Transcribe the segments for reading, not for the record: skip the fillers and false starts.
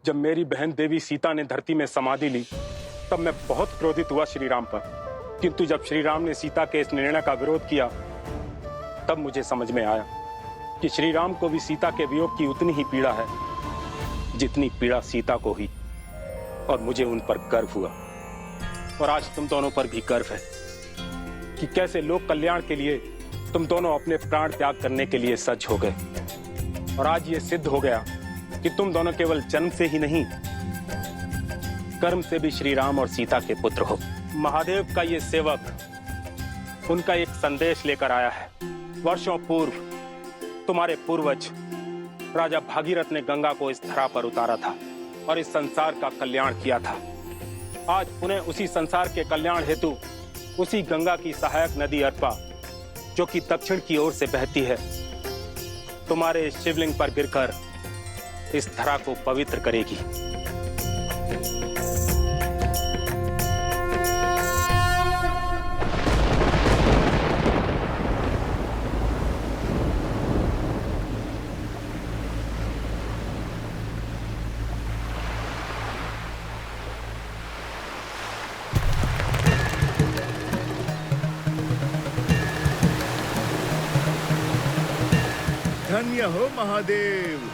जब मेरी बहन देवी सीता ने धरती में समाधि ली तब मैं बहुत क्रोधित हुआ श्री राम पर, किंतु जब श्री राम ने सीता के इस निर्णय का विरोध किया तब मुझे समझ में आया कि श्री राम को भी सीता के वियोग की उतनी ही पीड़ा है जितनी पीड़ा सीता को ही, और मुझे उन पर गर्व हुआ। और आज तुम दोनों पर भी गर्व है कि कैसे लोक कल्याण के लिए तुम दोनों अपने प्राण त्याग करने के लिए सज्ज हो गए। और आज ये सिद्ध हो गया कि तुम दोनों केवल जन्म से ही नहीं, कर्म से भी श्री राम और सीता के पुत्र हो। महादेव का ये सेवक उनका एक संदेश लेकर आया है। वर्षों पूर्व तुम्हारे पूर्वज राजा भागीरथ ने गंगा को इस धरा पर उतारा था और इस संसार का कल्याण किया था। आज पुनः उसी संसार के कल्याण हेतु उसी गंगा की सहायक नदी अर्पा, जो कि दक्षिण की ओर से बहती है, तुम्हारे इस शिवलिंग पर गिरकर इस धरा को पवित्र करेगी। धन्य हो महादेव।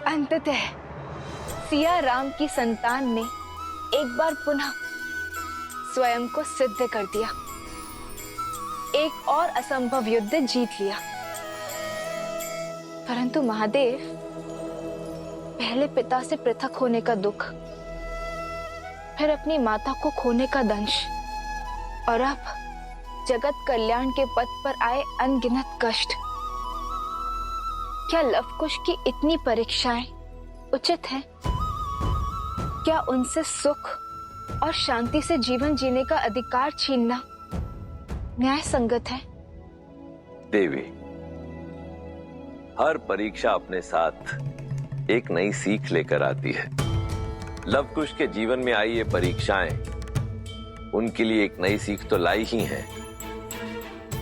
अंततः सिया राम की संतान ने एक बार पुनः स्वयं को सिद्ध कर दिया, एक और असंभव युद्ध जीत लिया। परंतु महादेव, पहले पिता से पृथक होने का दुख, फिर अपनी माता को खोने का दंश, और अब जगत कल्याण के पथ पर आए अनगिनत कष्ट। क्या लवकुश की इतनी परीक्षाएं उचित हैं? क्या उनसे सुख और शांति से जीवन जीने का अधिकार छीनना न्याय संगत है? देवी, हर परीक्षा अपने साथ एक नई सीख लेकर आती है। लवकुश के जीवन में आई ये परीक्षाएं उनके लिए एक नई सीख तो लाई ही हैं,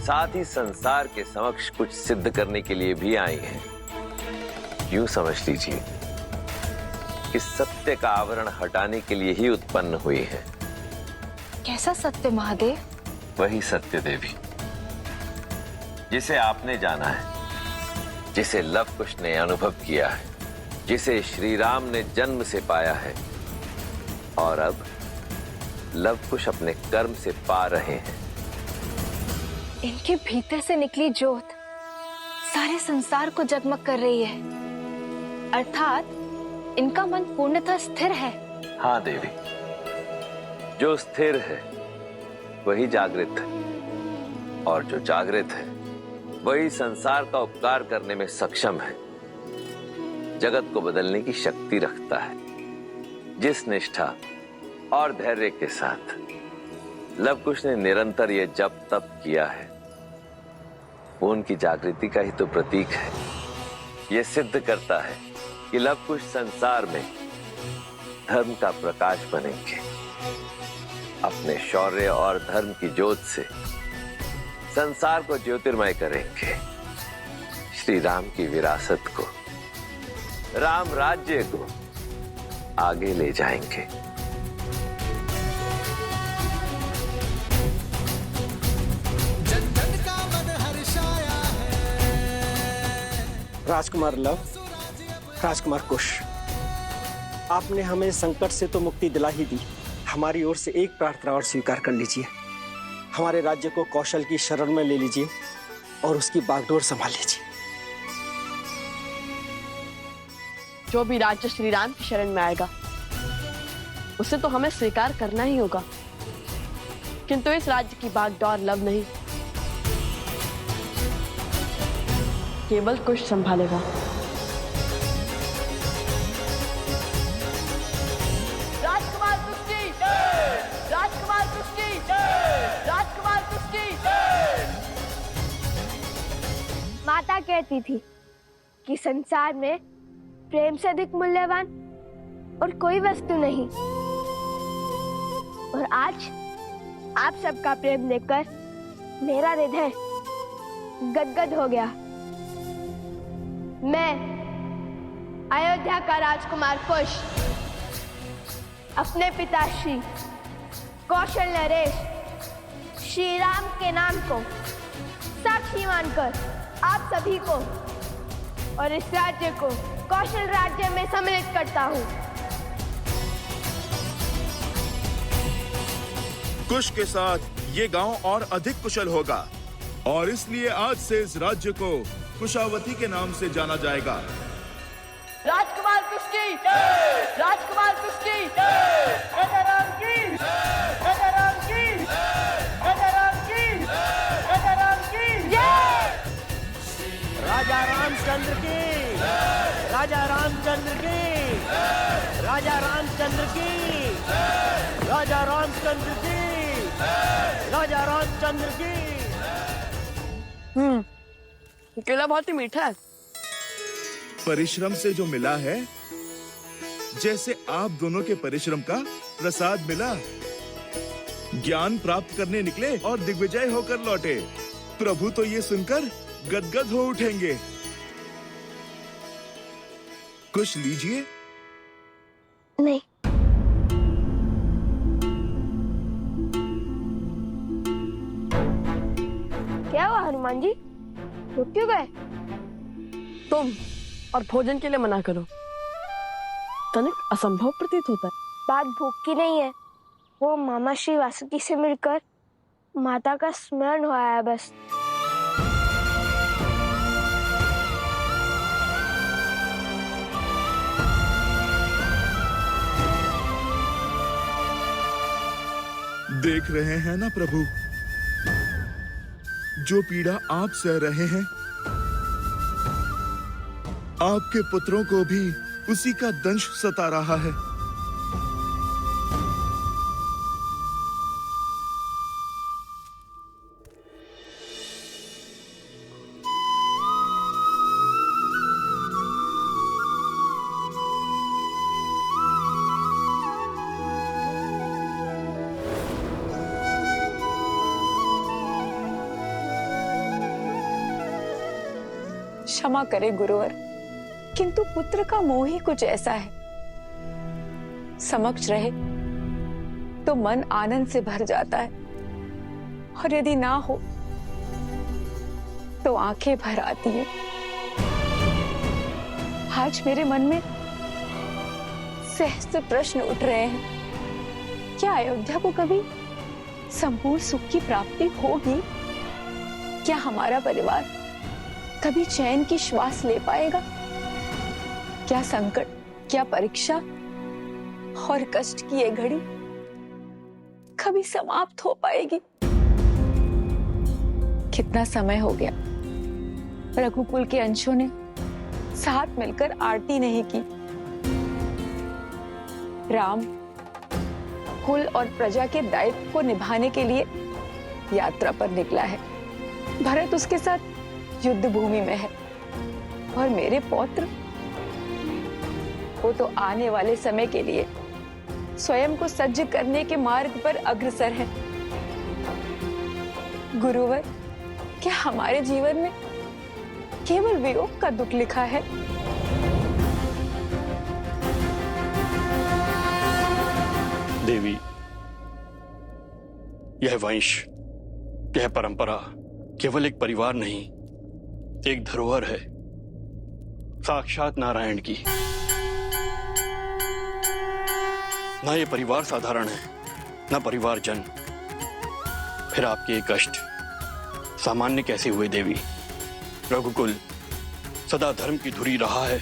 साथ ही संसार के समक्ष कुछ सिद्ध करने के लिए भी आई हैं। यूं समझ लीजिए कि सत्य का आवरण हटाने के लिए ही उत्पन्न हुई है। कैसा सत्य महादेव? वही सत्य देवी जिसे आपने जाना है, जिसे लवकुश ने अनुभव किया है, जिसे श्री राम ने जन्म से पाया है, और अब लवकुश अपने कर्म से पा रहे हैं। इनके भीतर से निकली ज्योत सारे संसार को जगमग कर रही है, अर्थात इनका मन पूर्णतः स्थिर है। हाँ देवी, जो स्थिर है वही जागृत है, और जो जागृत है वही संसार का उपकार करने में सक्षम है, जगत को बदलने की शक्ति रखता है। जिस निष्ठा और धैर्य के साथ लवकुश ने निरंतर ये जप तप किया है, वो उनकी जागृति का ही तो प्रतीक है। ये सिद्ध करता है कि लवकुश संसार में धर्म का प्रकाश बनेंगे। अपने शौर्य और धर्म की ज्योत से संसार को ज्योतिर्मय करेंगे, श्री राम की विरासत को, राम राज्य को आगे ले जाएंगे। राजकुमार लव, राजकुमार कुश, आपने हमें संकट से तो मुक्ति दिला ही दी, हमारी ओर से एक प्रार्थना और स्वीकार कर लीजिए। हमारे राज्य को कौशल की शरण में ले लीजिए और उसकी बागडोर संभाल लीजिए। जो भी राज्य श्री राम की शरण में आएगा उसे तो हमें स्वीकार करना ही होगा, किंतु इस राज्य की बागडोर लव नहीं, केवल कुश संभालेगा। राजकुमार कुश की जय! राजकुमार कुश की जय! राजकुमार कुश की जय! माता कहती थी कि संसार में प्रेम से अधिक मूल्यवान और कोई वस्तु नहीं, और आज आप सबका प्रेम देखकर मेरा हृदय गदगद हो गया। मैं अयोध्या का राजकुमार कुश अपने पिता श्री कौशल नरेश श्री राम के नाम को साक्षी मानकर आप सभी को और इस राज्य को कौशल राज्य में सम्मिलित करता हूँ। कुश के साथ ये गांव और अधिक कुशल होगा और इसलिए आज से इस राज्य को कुशावती के नाम से जाना जाएगा। राजकुमार कुश की जय! राजकुमार कुश की जय! राजा राम की जय! राजा राम की जय! राजा राम की जय! राजा राम की जय! राजा रामचंद्र की, राजा रामचंद्र की, राजा रामचंद्र की, राजा रामचंद्र की, राजा रामचंद्र की। केला बहुत ही मीठा है। परिश्रम से जो मिला है, जैसे आप दोनों के परिश्रम का प्रसाद मिला। ज्ञान प्राप्त करने निकले और दिग्विजय होकर लौटे। प्रभु तो ये सुनकर गदगद हो उठेंगे। कुछ लीजिए। नहीं, क्या हुआ हनुमान जी, रुक क्यों गए? तुम और भोजन के लिए मना करो, तनिक असंभव प्रतीत होता है। बात भूख की नहीं है, वो मामा श्री वासुकी से मिलकर माता का स्मरण हुआ है बस। देख रहे हैं ना प्रभु, जो पीड़ा आप सह रहे हैं, आपके पुत्रों को भी उसी का दंश सता रहा है। क्षमा करे गुरुवर, किंतु पुत्र का मोह ही कुछ ऐसा है, समक्ष रहे तो मन आनंद से भर जाता है और यदि ना हो तो आंखें भर आती हैं। आज मेरे मन में सहस्त्र प्रश्न उठ रहे हैं। क्या अयोध्या को कभी संपूर्ण सुख की प्राप्ति होगी? क्या हमारा परिवार कभी चैन की श्वास ले पाएगा? क्या संकट, क्या परीक्षा और कष्ट की ये घड़ी कभी समाप्त हो पाएगी? कितना समय हो गया रघुकुल के अंशों ने साथ मिलकर आरती नहीं की। राम कुल और प्रजा के दायित्व को निभाने के लिए यात्रा पर निकला है। भरत उसके साथ युद्ध भूमि में है और मेरे पौत्र, वो तो आने वाले समय के लिए स्वयं को सज्ज करने के मार्ग पर अग्रसर है। गुरुवर, क्या हमारे जीवन में केवल वियोग का दुख लिखा है? देवी, यह वंश, यह परंपरा केवल एक परिवार नहीं, एक धरोहर है, साक्षात नारायण की। ना ये परिवार साधारण है, ना परिवारजन। फिर आपके ये कष्ट सामान्य कैसे हुए देवी? रघुकुल सदा धर्म की धुरी रहा है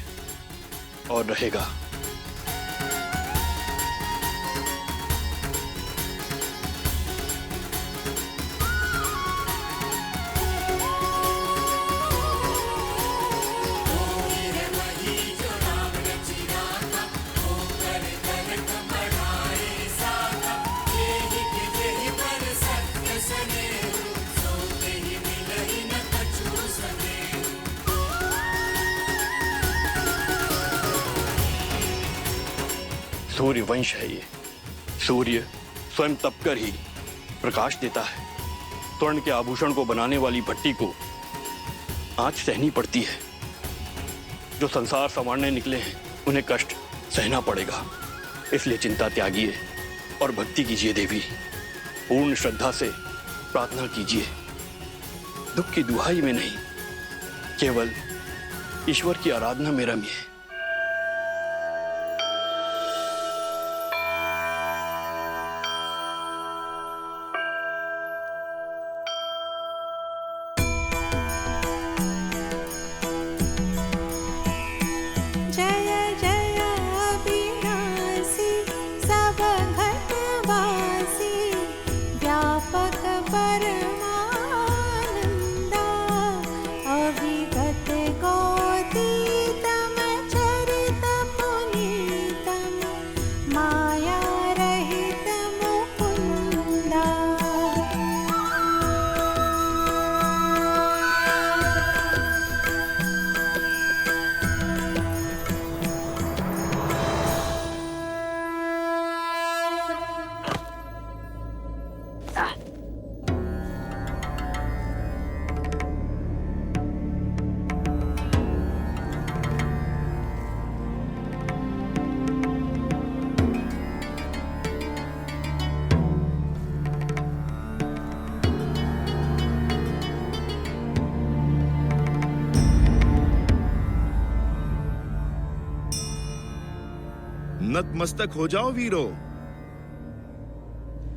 और रहेगा। सूर्य वंश है ये। सूर्य स्वयं तपकर ही प्रकाश देता है। स्वर्ण के आभूषण को बनाने वाली भट्टी को आंच सहनी पड़ती है। जो संसार संवारने निकले हैं उन्हें कष्ट सहना पड़ेगा। इसलिए चिंता त्यागिए और भक्ति कीजिए देवी। पूर्ण श्रद्धा से प्रार्थना कीजिए। दुख की दुहाई में नहीं, केवल ईश्वर की आराधना में रमिए। नतमस्तक हो जाओ वीरो।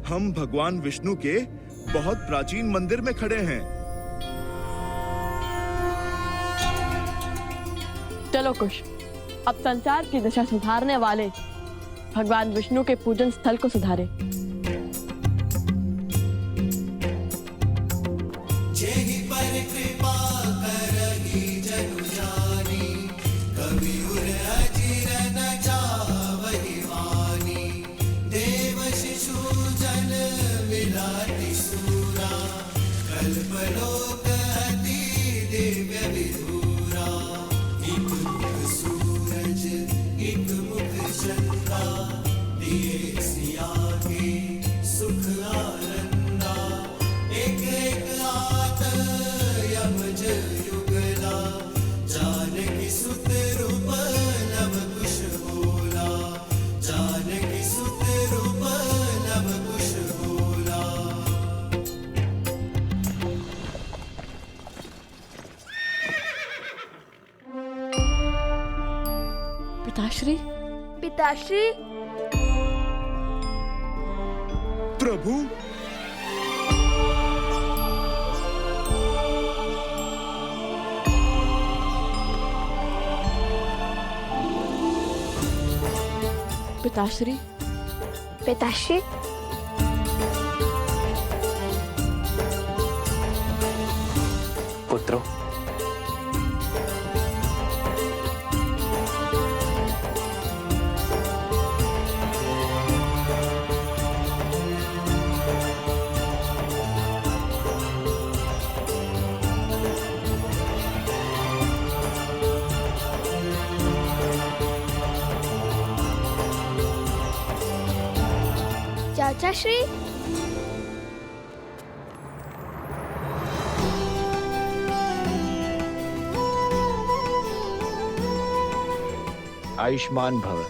हम भगवान विष्णु के बहुत प्राचीन मंदिर में खड़े हैं। चलो कुश, अब संसार की दशा सुधारने वाले भगवान विष्णु के पूजन स्थल को सुधारे। पिताश्री, पिताश्री, प्रभु, पिताश्री, पिताश्री, पुत्रों, चाचा श्री, आयुष्मान भव।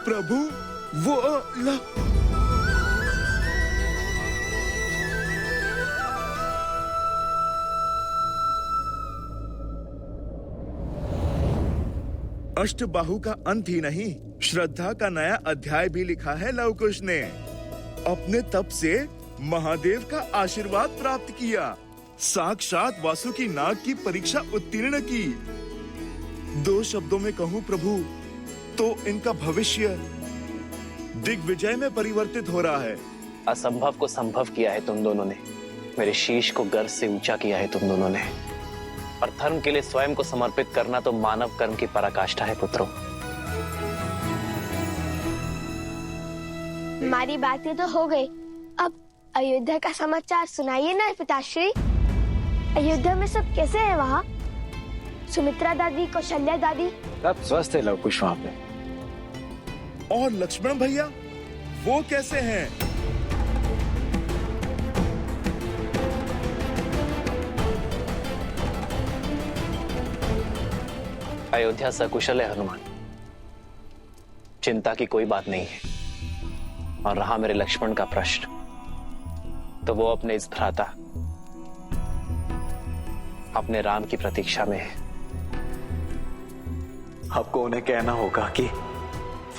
प्रभु वो अष्टबाहु का अंत ही नहीं, श्रद्धा का नया अध्याय भी लिखा है लव कुश ने। अपने तप से महादेव का आशीर्वाद प्राप्त किया, साक्षात वासुकी नाग की परीक्षा उत्तीर्ण की। दो शब्दों में कहूँ प्रभु तो इनका भविष्य दिग्विजय में परिवर्तित हो रहा है। असंभव को संभव किया है तुम दोनों ने, मेरे शीश को गर्व से ऊंचा किया है तुम दोनों ने। और धर्म के लिए स्वयं को समर्पित करना तो मानव कर्म की पराकाष्ठा है पुत्रों। हमारी बातें तो हो गई, अब अयोध्या का समाचार सुनाइए ना पिताश्री। अयोध्या में सब कैसे है वहाँ? सुमित्रा दादी, कौशल्या दादी सब स्वस्थ है लव कुश वहाँ पे। और लक्ष्मण भैया वो कैसे हैं? अयोध्या सकुशल है हनुमान, चिंता की कोई बात नहीं है। और रहा मेरे लक्ष्मण का प्रश्न, तो वो अपने इस भ्राता अपने राम की प्रतीक्षा में है। आपको उन्हें कहना होगा कि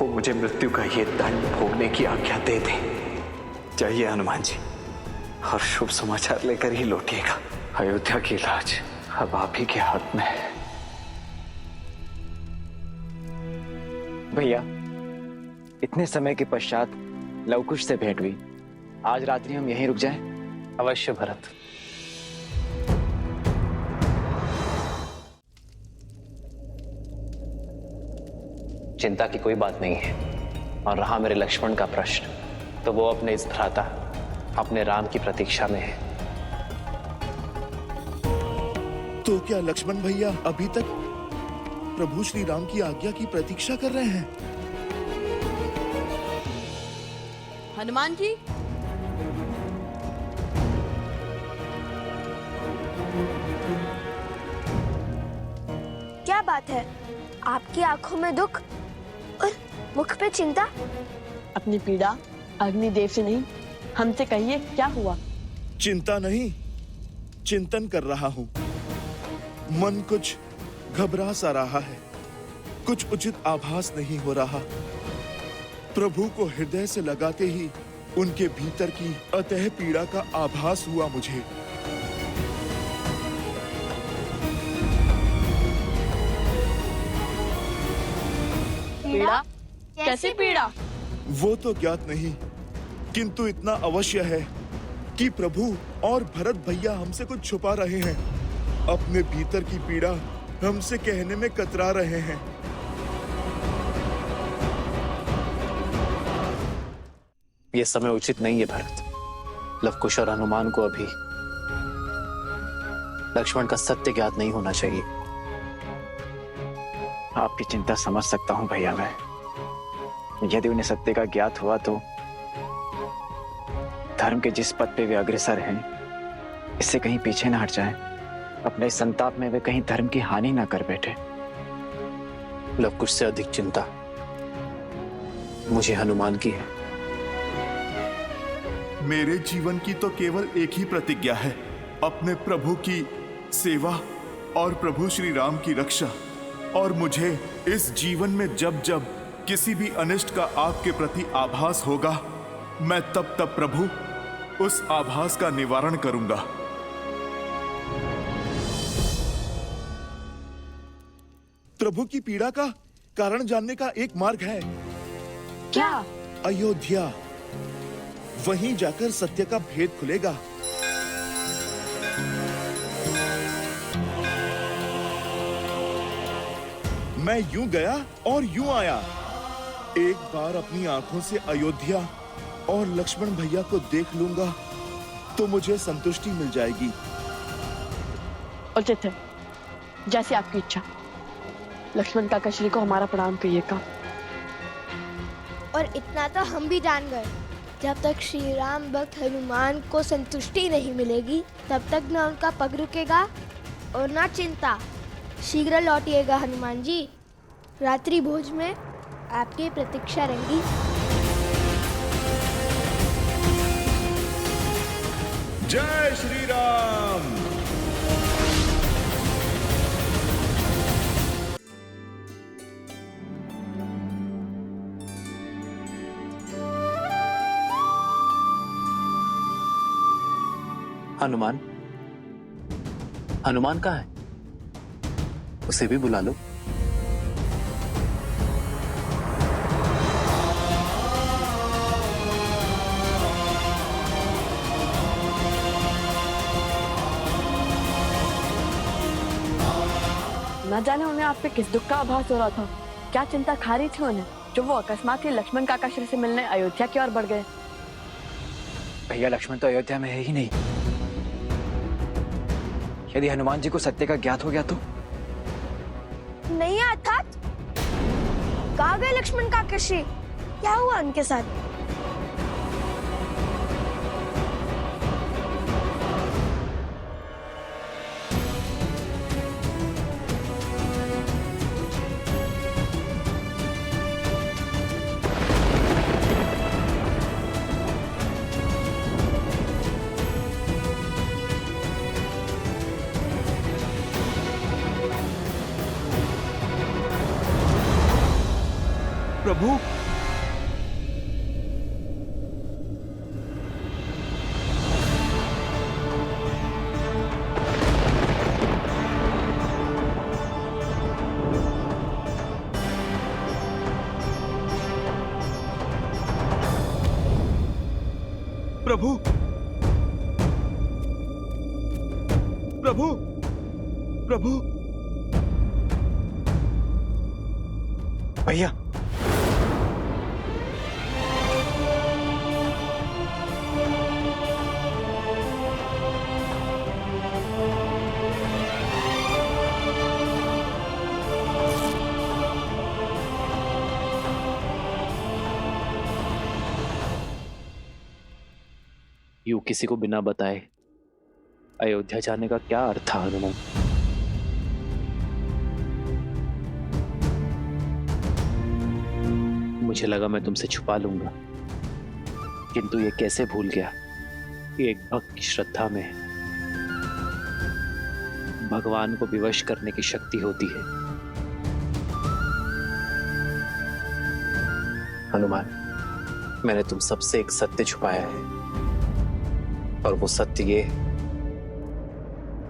वो मुझे मृत्यु का ये दंड भोगने की आज्ञा दे दे। चाहिए हनुमान जी, और शुभ समाचार लेकर ही लौटिएगा। अयोध्या की लाज अब आप ही के हाथ में है। भैया, इतने समय के पश्चात लवकुश से भेंट हुई, आज रात्रि हम यहीं रुक जाएं? अवश्य भरत। चिंता की कोई बात नहीं है। और रहा मेरे लक्ष्मण का प्रश्न, तो वो अपने इस भ्राता अपने राम की प्रतीक्षा में है। तो क्या लक्ष्मण भैया अभी तक प्रभु श्री राम की आज्ञा की प्रतीक्षा कर रहे हैं? हनुमान जी, क्या बात है? आपकी आंखों में दुख और मुख पे चिंता। अपनी पीड़ा अग्निदेव से नहीं, हमसे कहिए, क्या हुआ? चिंता नहीं, चिंतन कर रहा हूँ। मन कुछ घबरा सा रहा है, कुछ उचित आभास नहीं हो रहा। प्रभु को हृदय से लगाते ही उनके भीतर की अतः पीड़ा का आभास हुआ मुझे। पीड़ा? कैसी पीड़ा? वो तो ज्ञात नहीं, किंतु इतना अवश्य है कि प्रभु और भरत भैया हमसे कुछ छुपा रहे हैं। अपने भीतर की पीड़ा हमसे कहने में कतरा रहे हैं। यह समय उचित नहीं है भरत। लवकुश और हनुमान को अभी लक्ष्मण का सत्य ज्ञात नहीं होना चाहिए। आपकी चिंता समझ सकता हूँ भैया मैं। यदि उन्हें सत्य का ज्ञात हुआ तो धर्म के जिस पद पे वे अग्रसर हैं, इससे कहीं पीछे ना हट जाएं। अपने संताप में वे कहीं धर्म की हानि ना कर बैठे। लवकुश से अधिक चिंता मुझे हनुमान की है। मेरे जीवन की तो केवल एक ही प्रतिज्ञा है, अपने प्रभु की सेवा और प्रभु श्री राम की रक्षा। और मुझे इस जीवन में जब जब किसी भी अनिष्ट का आपके प्रति आभास होगा, मैं तब तब प्रभु उस आभास का निवारण करूंगा। प्रभु की पीड़ा का कारण जानने का एक मार्ग है। क्या? अयोध्या। वहीं जाकर सत्य का भेद खुलेगा। मैं यूं गया और यूं आया। एक बार अपनी आंखों से अयोध्या और लक्ष्मण भैया को देख लूंगा तो मुझे संतुष्टि मिल जाएगी। उचित है, जैसे आपकी इच्छा। लक्ष्मण काका श्री को हमारा प्रणाम कहिएगा। और इतना तो हम भी जान गए, जब तक श्री राम भक्त हनुमान को संतुष्टि नहीं मिलेगी तब तक न उनका पग रुकेगा और ना चिंता। शीघ्र लौटिएगा हनुमान जी, रात्रि भोज में आपकी प्रतीक्षा रहेगी। जय श्री राम। हनुमान, हनुमान कहाँ है? उसे भी बुला लो। न जाने उन्हें आप पे किस दुख का आभास हो रहा था, क्या चिंता खा रही थी उन्हें, जो वो अकस्मात ही लक्ष्मण काका श्री से मिलने अयोध्या की ओर बढ़ गए। भैया, लक्ष्मण तो अयोध्या में है ही नहीं। यदि हनुमान जी को सत्य का ज्ञात हो गया तो? नहीं अर्थात कहाँ गए लक्ष्मण काका श्री? क्या हुआ उनके साथ? प्रभु, प्रभु, प्रभु, प्रभु। भैया, यूं किसी को बिना बताए अयोध्या जाने का क्या अर्थ था हनुमान? मुझे लगा मैं तुमसे छुपा लूंगा, किंतु ये कैसे भूल गया कि एक भक्त की श्रद्धा में भगवान को विवश करने की शक्ति होती है। हनुमान, मैंने तुम सबसे एक सत्य छुपाया है, और वो सत्य ये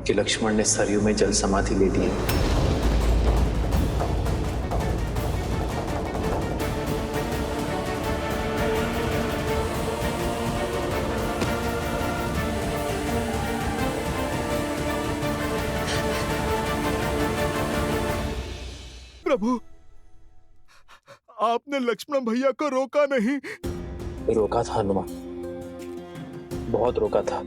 कि लक्ष्मण ने सरयू में जल समाधि ले ली है। प्रभु, आपने लक्ष्मण भैया को रोका नहीं? रोका था हनुमान, बहुत रोका था,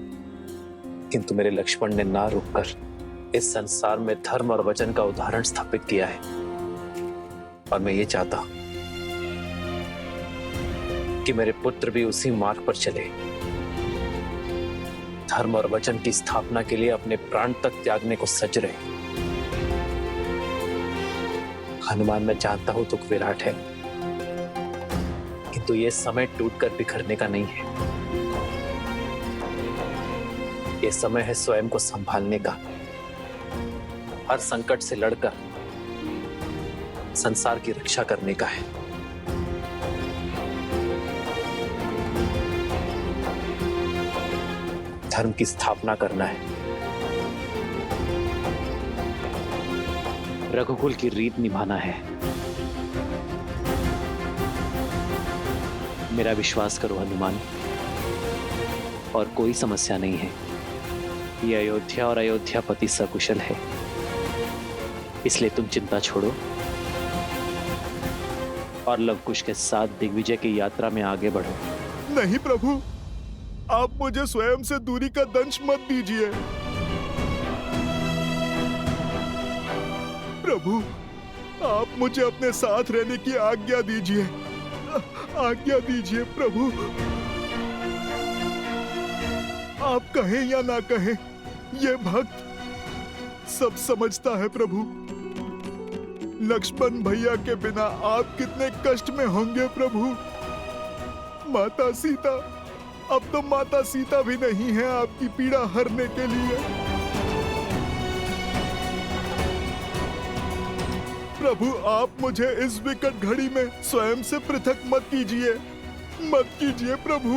किंतु मेरे लक्ष्मण ने ना रुककर इस संसार में धर्म और वचन का उदाहरण स्थापित किया है। और मैं ये चाहता हूं कि मेरे पुत्र भी उसी मार्ग पर चले, धर्म और वचन की स्थापना के लिए अपने प्राण तक त्यागने को सज रहे। हनुमान, मैं जानता हूं तुम विराट है, किंतु ये समय टूटकर बिखरने का नहीं है। ये समय है स्वयं को संभालने का, हर संकट से लड़कर संसार की रक्षा करने का है। धर्म की स्थापना करना है, रघुकुल की रीत निभाना है। मेरा विश्वास करो हनुमान, और कोई समस्या नहीं है। ये अयोध्या और अयोध्यापति सकुशल है, इसलिए तुम चिंता छोड़ो और लवकुश के साथ दिग्विजय की यात्रा में आगे बढ़ो। नहीं प्रभु, आप मुझे स्वयं से दूरी का दंश मत दीजिए। प्रभु, आप मुझे अपने साथ रहने की आज्ञा दीजिए, आज्ञा दीजिए प्रभु। आप कहें या ना कहें, ये भक्त सब समझता है प्रभु। लक्ष्मण भैया के बिना आप कितने कष्ट में होंगे प्रभु। माता सीता, अब तो माता सीता भी नहीं है आपकी पीड़ा हरने के लिए। प्रभु, आप मुझे इस विकट घड़ी में स्वयं से पृथक मत कीजिए, मत कीजिए प्रभु।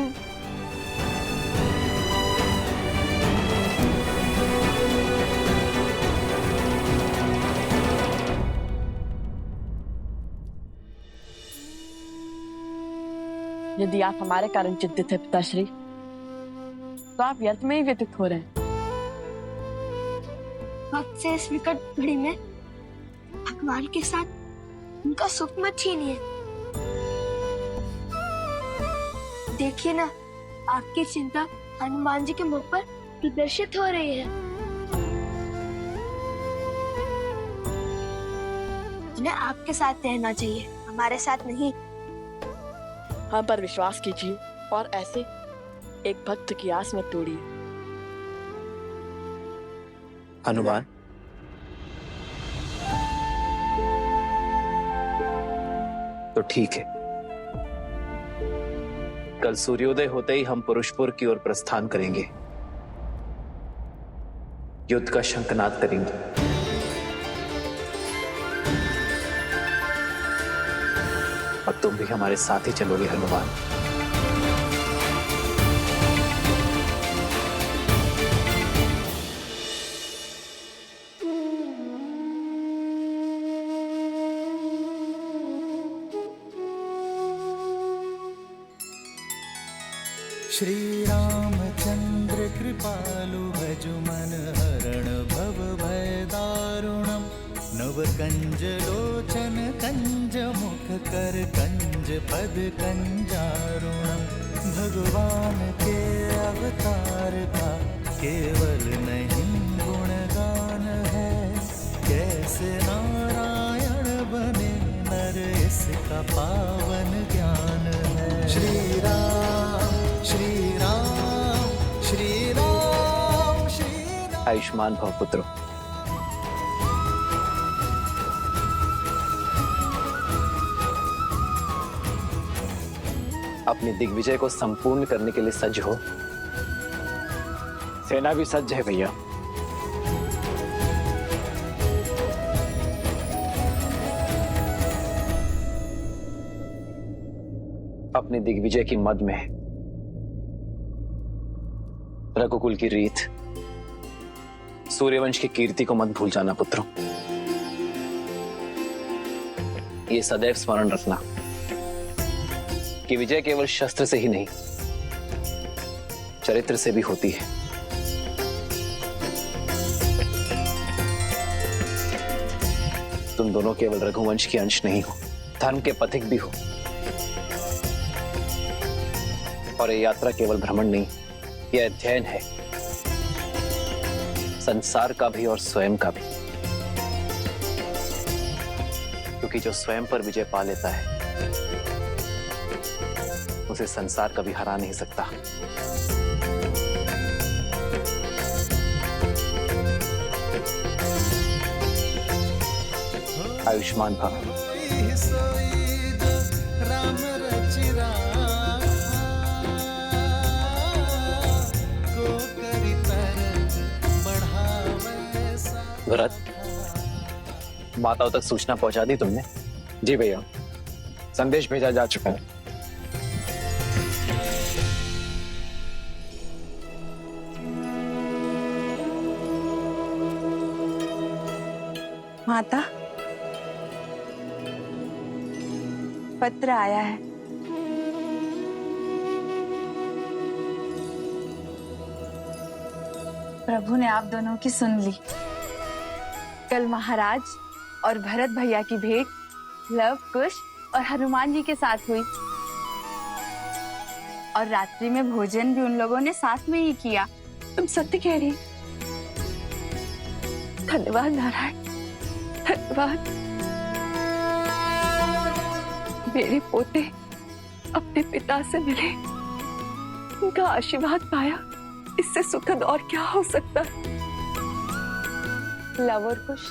यदि आप हमारे कारण चिंतित हैं पिताश्री, तो आप व्यर्थ में ही व्यतीत हो रहे हैं। वक्त से इस विकट घड़ी में भगवान के साथ उनका सुख मत छीनिए। देखिए ना, आपकी चिंता हनुमान जी के मुख पर प्रदर्शित हो रही है। उन्हें आपके साथ रहना चाहिए, हमारे साथ नहीं। हम पर विश्वास कीजिए और ऐसे एक भक्त की आस में तोड़िए। हनुमान, तो ठीक है, कल सूर्योदय होते ही हम पुरुषपुर की ओर प्रस्थान करेंगे, युद्ध का शंखनाद करेंगे। और तुम भी हमारे साथ ही चलोगे हनुमान। श्री रामचंद्र कृपालु भज मन हरण भव भय दारुणम। नव कंज लोचन कंज मुख कर कंज पद कंजारुणम। भगवान के अवतार का केवल नहीं गुणगान है, कैसे नारायण बने नर इसका पावन ज्ञान है। श्री राम श्री राम श्री राम श्री राम। आयुष्मान भव पुत्रो। अपनी दिग्विजय को संपूर्ण करने के लिए सज्ज हो। सेना भी सज्ज है भैया। अपनी दिग्विजय की मद में रघुकुल की रीत, सूर्यवंश की कीर्ति को मत भूल जाना पुत्रों। ये सदैव स्मरण रखना कि विजय केवल शस्त्र से ही नहीं, चरित्र से भी होती है। तुम दोनों केवल रघुवंश के अंश नहीं हो, धर्म के पथिक भी हो। और ये यात्रा केवल भ्रमण नहीं, यह अध्ययन है, संसार का भी और स्वयं का भी। क्योंकि जो स्वयं पर विजय पा लेता है, उसे संसार कभी हरा नहीं सकता। आयुष्मान भव। भरत, माताओं तक सूचना पहुंचा दी तुमने? जी भैया, संदेश भेजा जा चुका है। माता, पत्र आया है। प्रभु ने आप दोनों की सुन ली। कल महाराज और भरत भैया की भेंट लव, कुश और हनुमान जी के साथ हुई, और रात्रि में भोजन भी उन लोगों ने साथ में ही किया। तुम सत्य कह रही। धन्यवाद नारायण, धन्यवाद। मेरे पोते अपने पिता से मिले, उनका आशीर्वाद पाया, इससे सुखद और क्या हो सकता है। लव और कुश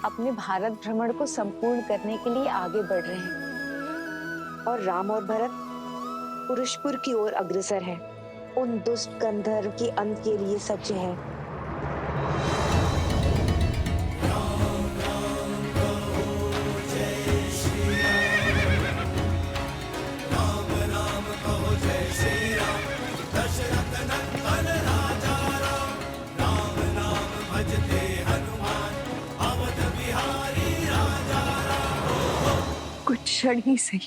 अपने भारत भ्रमण को संपूर्ण करने के लिए आगे बढ़ रहे हैं और राम और भरत पुरुषपुर की ओर अग्रसर हैं, उन दुष्ट गंधर्व के अंत के लिए सज्ज हैं। कुछ क्षण ही सही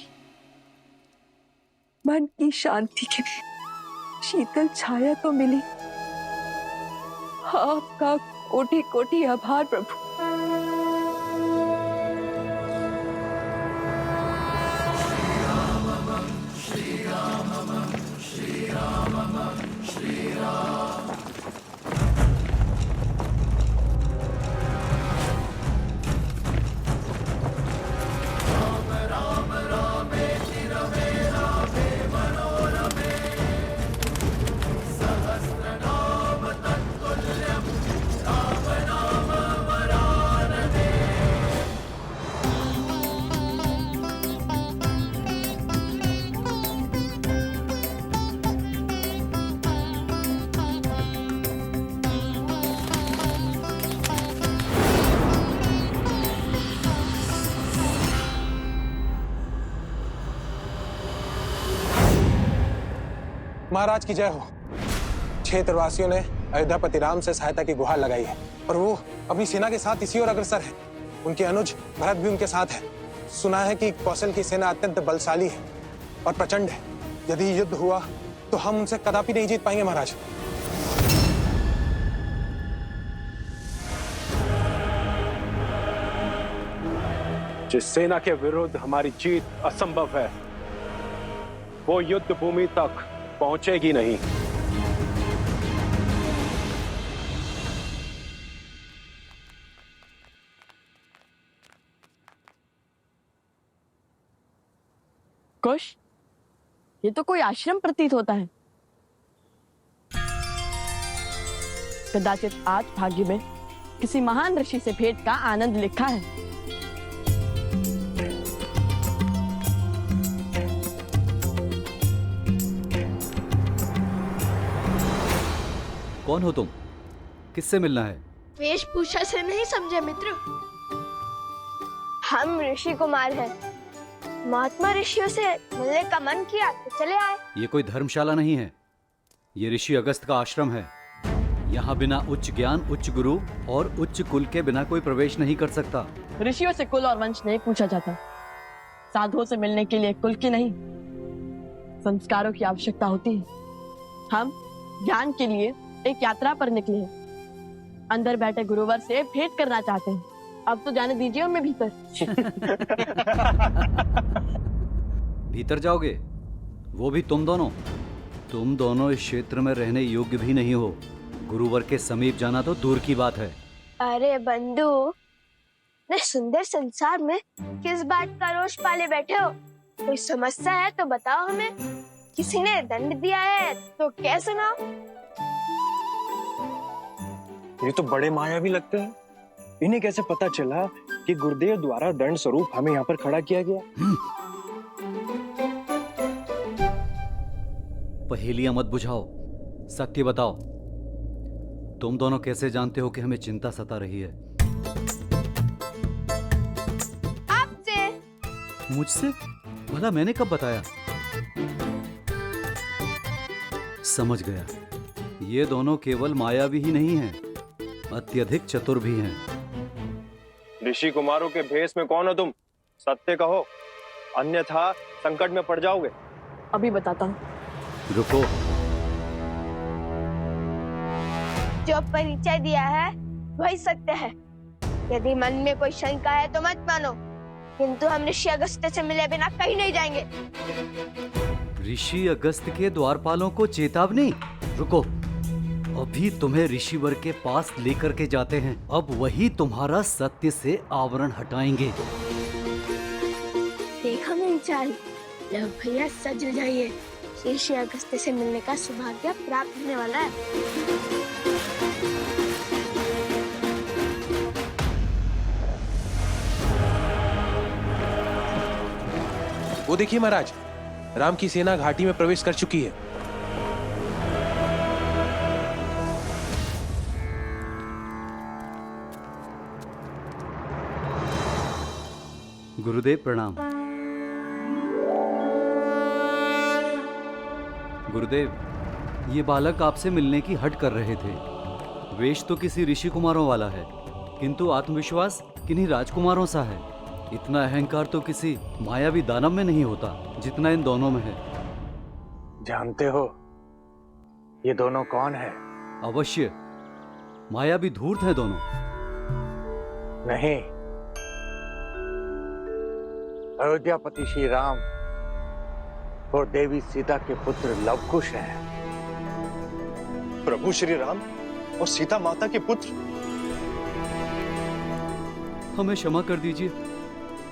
मन की शांति के लिए शीतल छाया तो मिली। आपका कोटि कोटि आभार प्रभु। महाराज की जय हो। क्षेत्रवासियों ने अयोध्यापति राम से सहायता की गुहार लगाई है और वो अपनी सेना के साथ इसी ओर अग्रसर है। उनके अनुज भरत भी उनके साथ है। सुना है कि कौशल की सेना अत्यंत बलशाली है और प्रचंड है। यदि युद्ध हुआ तो हम उनसे कदापि नहीं जीत पाएंगे महाराज। जिस सेना के विरुद्ध हमारी जीत असंभव है, वो युद्ध भूमि तक पहुंचेगी नहीं। कुश, ये तो कोई आश्रम प्रतीत होता है। कदाचित आज भाग्य में किसी महान ऋषि से भेंट का आनंद लिखा है। कौन हो तुम? किससे मिलना है? वेशभूषा से नहीं समझे मित्र, हम ऋषि कुमार हैं। महात्मा ऋषियों से मिलने का मन किया तो चले आए। ये कोई धर्मशाला नहीं है, ये ऋषि अगस्त का आश्रम है। यहाँ बिना उच्च ज्ञान, उच्च गुरु और उच्च कुल के बिना कोई प्रवेश नहीं कर सकता। ऋषियों से कुल और वंश नहीं पूछा जाता। साधुओं से मिलने के लिए कुल की नहीं, संस्कारों की आवश्यकता होती है। हम ज्ञान के लिए एक यात्रा पर निकले हैं। अंदर बैठे गुरुवर से भेंट करना चाहते हैं। अब तो जाने दीजिए उनमें भीतर। भीतर जाओगे? वो भी तुम दोनों? तुम दोनों इस क्षेत्र में रहने योग्य भी नहीं हो। गुरुवर के समीप जाना तो दूर की बात है। अरे बंधु, इतने सुंदर संसार में किस बात का रोष पाले बैठे हो? कोई समस्या है तो बताओ हमें। किसी ने दंड दिया है तो क्या सुनाओ? ये तो बड़े मायावी लगते हैं। इन्हें कैसे पता चला कि गुरुदेव द्वारा दंड स्वरूप हमें यहाँ पर खड़ा किया गया? पहेलियां मत बुझाओ, सत्य बताओ। तुम दोनों कैसे जानते हो कि हमें चिंता सता रही है? आपसे। मुझसे? भला मैंने कब बताया? समझ गया, ये दोनों केवल मायावी ही नहीं हैं, अत्यधिक चतुर भी हैं। ऋषि कुमारों के भेष में कौन हो तुम? सत्य कहो, अन्यथा संकट में पड़ जाओगे। अभी बताता हूँ। रुको। जो परिचय दिया है वही सत्य है। यदि मन में कोई शंका है तो मत मानो, किंतु हम ऋषि अगस्त से मिले बिना कहीं नहीं जाएंगे। ऋषि अगस्त के द्वारपालों को चेतावनी? रुको, अभी तुम्हें ऋषिवर के पास लेकर के जाते हैं। अब वही तुम्हारा सत्य से आवरण हटाएंगे। चाल। लो भैया सज जाइए, शीशे अगस्त्य से मिलने का सौभाग्य प्राप्त होने वाला है। वो देखिए महाराज, राम की सेना घाटी में प्रवेश कर चुकी है। गुरुदेव प्रणाम। गुरुदेव, ये बालक आपसे मिलने की हट कर रहे थे। वेश तो किसी ऋषि कुमारों वाला है, किंतु आत्मविश्वास किन्हीं राजकुमारों सा है। इतना अहंकार तो किसी मायावी दानव में नहीं होता जितना इन दोनों में है। जानते हो ये दोनों कौन है? अवश्य, मायावी धूर्त हैं दोनों। नहीं, अयोध्यापति श्री राम और देवी सीता के पुत्र लवकुश हैं। प्रभु श्री राम और सीता माता के पुत्र। हमें क्षमा कर दीजिए,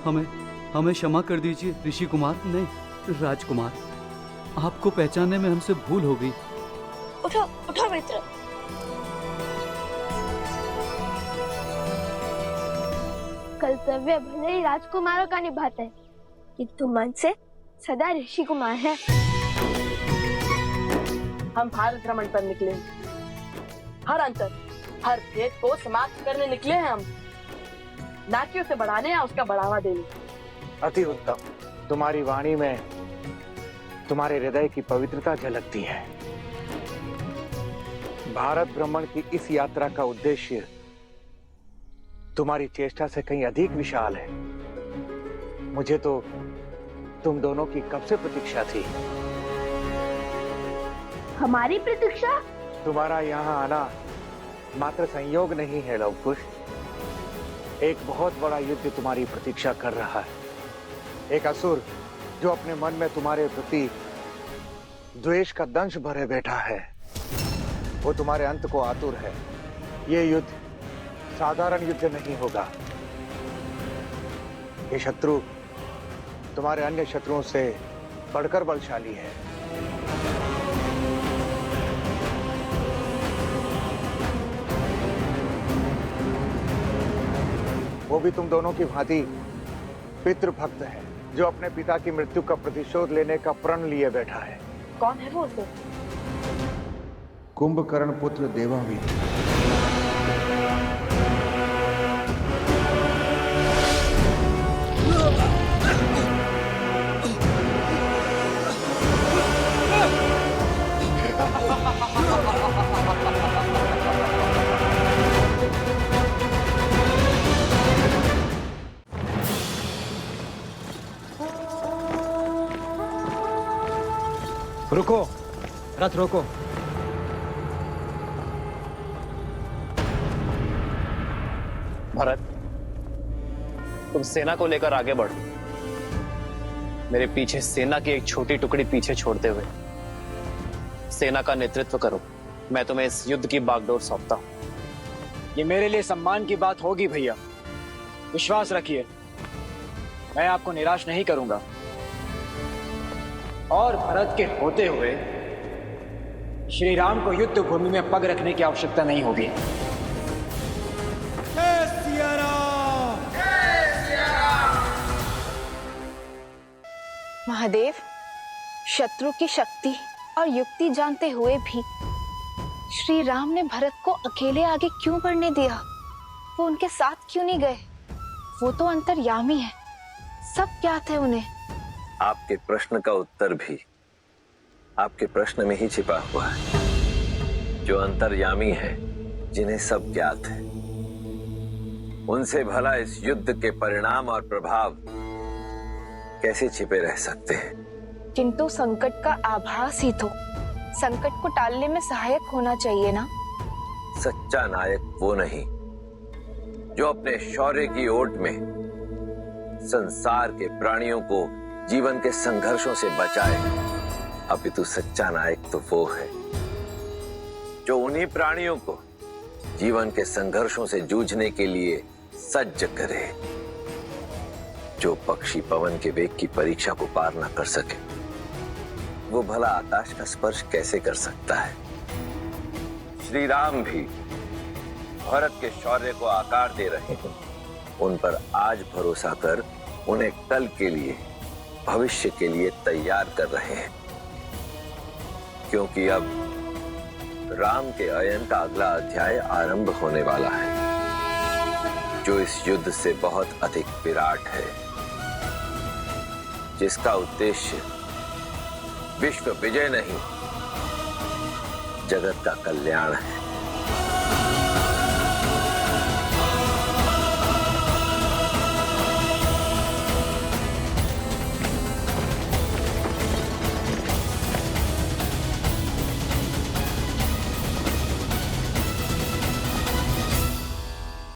हमें क्षमा कर दीजिए ऋषि कुमार, नहीं राजकुमार। आपको पहचानने में हमसे भूल हो गई। उठो उठो मित्र। कर्तव्य भले ही राजकुमारों का निभाते हैं, किंतु मन से सदा ऋषि कुमार है। हम भारत भ्रमण पर निकले हैं। हर अंतर, हर भेद को समाप्त करने निकले हैं हम, ना कि उसे बढ़ाने या उसका बढ़ावा देने। अति उत्तम। तुम्हारी वाणी में तुम्हारे हृदय की पवित्रता झलकती है। भारत भ्रमण की इस यात्रा का उद्देश्य तुम्हारी चेष्टा से कहीं अधिक विशाल है। मुझे तो तुम दोनों की कब से प्रतीक्षा थी। हमारी प्रतीक्षा? तुम्हारा यहाँ आना मात्र संयोग नहीं है लवकुश। एक बहुत बड़ा युद्ध तुम्हारी प्रतीक्षा कर रहा है। एक असुर जो अपने मन में तुम्हारे प्रति द्वेष का दंश भरे बैठा है, वो तुम्हारे अंत को आतुर है। ये युद्ध साधारण युद्ध नहीं होगा। ये शत्रु तुम्हारे अन्य शत्रुओं से बढ़कर बलशाली है। वो भी तुम दोनों की भांति पितृभक्त है, जो अपने पिता की मृत्यु का प्रतिशोध लेने का प्रण लिए बैठा है। कौन है वो उसे? कुंभकर्ण पुत्र देवावीर। रुको, रथ रोको। भरत, तुम सेना को लेकर आगे बढ़ो। मेरे पीछे सेना की एक छोटी टुकड़ी पीछे छोड़ते हुए सेना का नेतृत्व करो। मैं तुम्हें इस युद्ध की बागडोर सौंपता हूं। ये मेरे लिए सम्मान की बात होगी भैया। विश्वास रखिए, मैं आपको निराश नहीं करूंगा। और भरत के होते हुए श्री राम को युद्ध भूमि में पग रखने की आवश्यकता नहीं होगी। महादेव, शत्रु की शक्ति और युक्ति जानते हुए भी श्री राम ने भरत को अकेले आगे क्यों बढ़ने दिया? वो उनके साथ क्यों नहीं गए? वो तो अंतर्यामी है, सब ज्ञात है उन्हें। आपके प्रश्न का उत्तर भी आपके प्रश्न में ही छिपा हुआ है। जो अंतर्यामी है, जिन्हें सब ज्ञात है, उनसे भला इस युद्ध के परिणाम और प्रभाव कैसे छिपे रह सकते हैं? किंतु संकट का आभास ही तो संकट को टालने में सहायक होना चाहिए ना। सच्चा नायक वो नहीं जो अपने शौर्य की ओट में संसार के प्राणियों को जीवन के संघर्षों से बचाए। अपितु सच्चा नायक तो वो है जो उन्हीं प्राणियों को जीवन के संघर्षों से जूझने के लिए सज्ज करे, जो पक्षी पवन के वेग की परीक्षा को पार न कर सके, वो भला आकाश का स्पर्श कैसे कर सकता है? श्री राम भी भरत के शौर्य को आकार दे रहे हैं। उन पर आज भरोसा कर उन्हें कल के लिए, भविष्य के लिए तैयार कर रहे हैं, क्योंकि अब राम के अयन का अगला अध्याय आरंभ होने वाला है, जो इस युद्ध से बहुत अधिक विराट है, जिसका उद्देश्य विश्व विजय नहीं, जगत का कल्याण है।